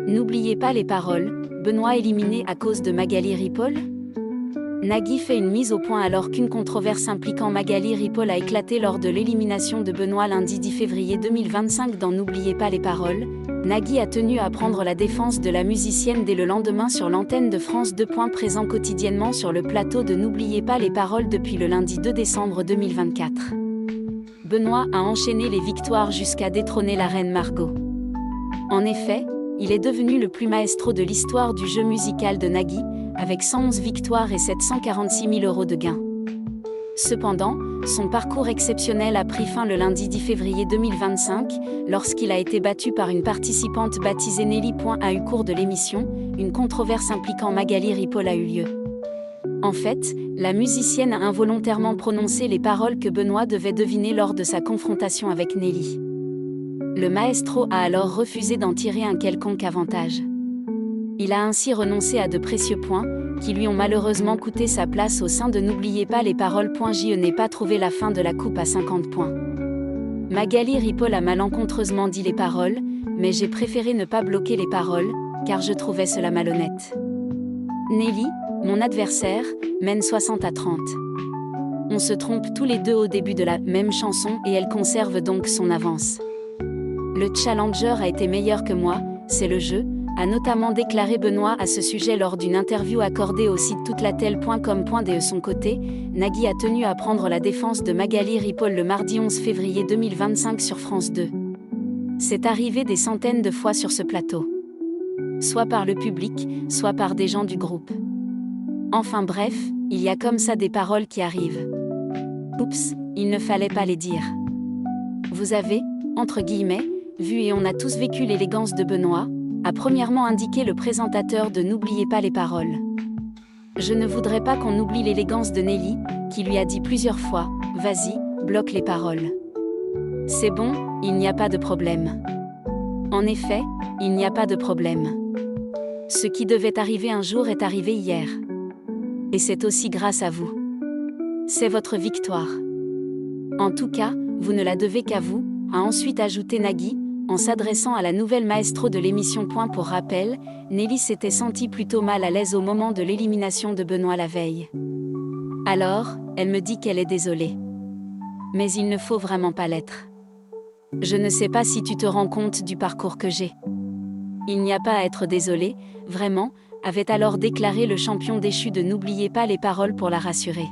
N'oubliez pas les paroles, Benoît éliminé à cause de Magali Ripoll? Nagui fait une mise au point alors qu'une controverse impliquant Magali Ripoll a éclaté lors de l'élimination de Benoît lundi 10 février 2025 dans N'oubliez pas les paroles. Nagui a tenu à prendre la défense de la musicienne dès le lendemain sur l'antenne de France 2. Présent quotidiennement sur le plateau de N'oubliez pas les paroles depuis le lundi 2 décembre 2024. Benoît a enchaîné les victoires jusqu'à détrôner la reine Margot. En effet, il est devenu le plus maestro de l'histoire du jeu musical de Nagui, avec 111 victoires et 746 000 € de gains. Cependant, son parcours exceptionnel a pris fin le lundi 10 février 2025, lorsqu'il a été battu par une participante baptisée Nelly. A eu cours de l'émission, une controverse impliquant Magali Ripoll a eu lieu. En fait, la musicienne a involontairement prononcé les paroles que Benoît devait deviner lors de sa confrontation avec Nelly. Le maestro a alors refusé d'en tirer un quelconque avantage. Il a ainsi renoncé à de précieux points, qui lui ont malheureusement coûté sa place au sein de N'oubliez pas les paroles. Je n'ai pas trouvé la fin de la coupe à 50 points. Magali Ripoll a malencontreusement dit les paroles, mais j'ai préféré ne pas bloquer les paroles, car je trouvais cela malhonnête. Nelly, mon adversaire, mène 60-30. On se trompe tous les deux au début de la même chanson et elle conserve donc son avance. Le challenger a été meilleur que moi, c'est le jeu, a notamment déclaré Benoît à ce sujet lors d'une interview accordée au site toutelatel.com. De son côté, Nagui a tenu à prendre la défense de Magali Ripoll le mardi 11 février 2025 sur France 2. C'est arrivé des centaines de fois sur ce plateau. Soit par le public, soit par des gens du groupe. Enfin bref, il y a comme ça des paroles qui arrivent. Oups, il ne fallait pas les dire. Vous avez, entre guillemets, vu et on a tous vécu l'élégance de Benoît, a premièrement indiqué le présentateur de N'oubliez pas les paroles. Je ne voudrais pas qu'on oublie l'élégance de Nelly, qui lui a dit plusieurs fois « Vas-y, bloque les paroles ». C'est bon, il n'y a pas de problème. En effet, il n'y a pas de problème. Ce qui devait arriver un jour est arrivé hier. Et c'est aussi grâce à vous. C'est votre victoire. En tout cas, vous ne la devez qu'à vous, a ensuite ajouté Nagui, en s'adressant à la nouvelle maestro de l'émission. Pour rappel, Nelly s'était sentie plutôt mal à l'aise au moment de l'élimination de Benoît la veille. Alors, elle me dit qu'elle est désolée. Mais il ne faut vraiment pas l'être. Je ne sais pas si tu te rends compte du parcours que j'ai. Il n'y a pas à être désolé, vraiment, avait alors déclaré le champion déchu de N'oubliez pas les paroles pour la rassurer.